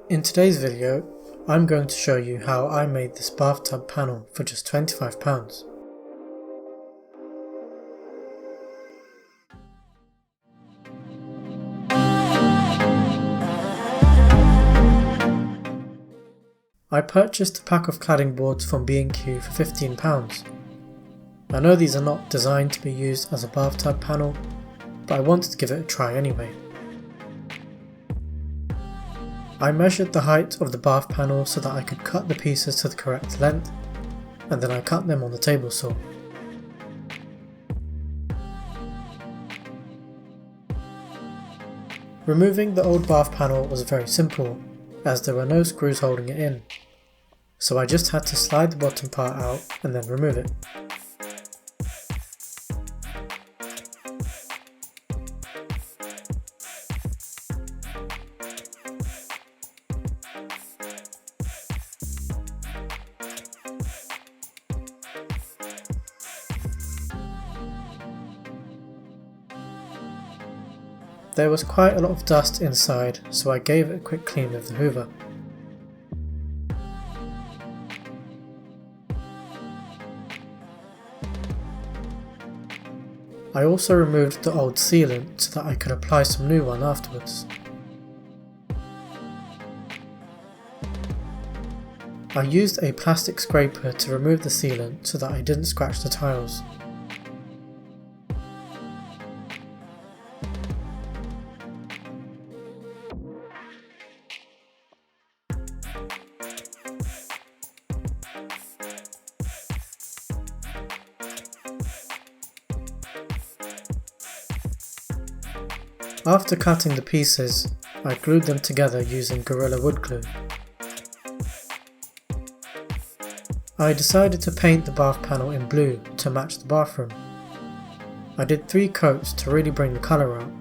In today's video, I'm going to show you how I made this bathtub panel for just £25. I purchased a pack of cladding boards from B&Q for £15. I know these are not designed to be used as a bathtub panel, but I wanted to give it a try anyway. I measured the height of the bath panel so that I could cut the pieces to the correct length, and then I cut them on the table saw. Removing the old bath panel was very simple, as there were no screws holding it in, so I just had to slide the bottom part out and then remove it. There was quite a lot of dust inside, so I gave it a quick clean with the hoover. I also removed the old sealant so that I could apply some new one afterwards. I used a plastic scraper to remove the sealant so that I didn't scratch the tiles. After cutting the pieces, I glued them together using Gorilla Wood Glue. I decided to paint the bath panel in blue to match the bathroom. I did 3 coats to really bring the colour out.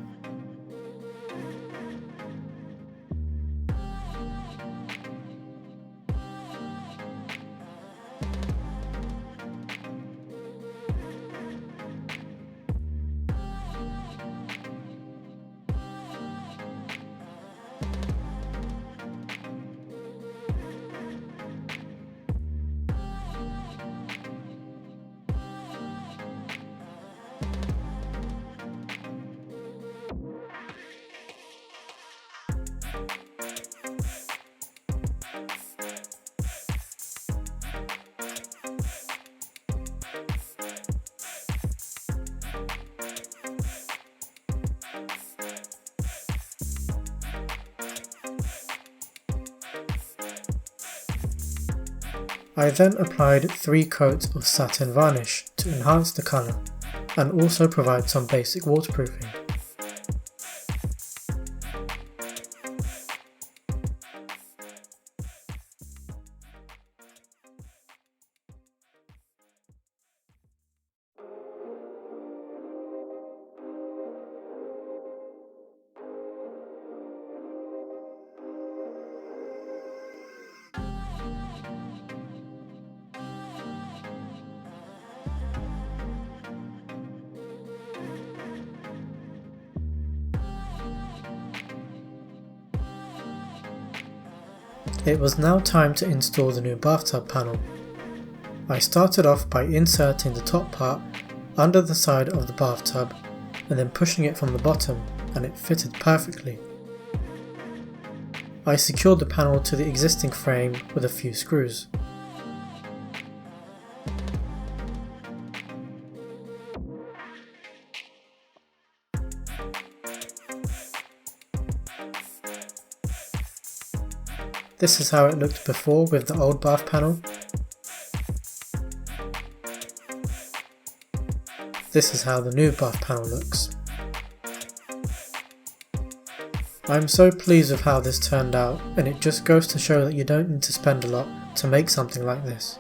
I then applied 3 coats of satin varnish to enhance the colour and also provide some basic waterproofing. It was now time to install the new bathtub panel. I started off by inserting the top part under the side of the bathtub and then pushing it from the bottom, and it fitted perfectly. I secured the panel to the existing frame with a few screws. This is how it looked before with the old bath panel. This is how the new bath panel looks. I'm so pleased with how this turned out, and it just goes to show that you don't need to spend a lot to make something like this.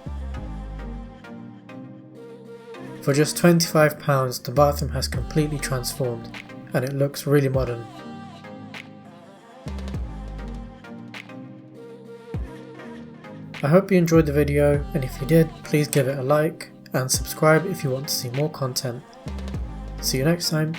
For just £25, the bathroom has completely transformed, and it looks really modern. I hope you enjoyed the video, and if you did, please give it a like and subscribe if you want to see more content. See you next time.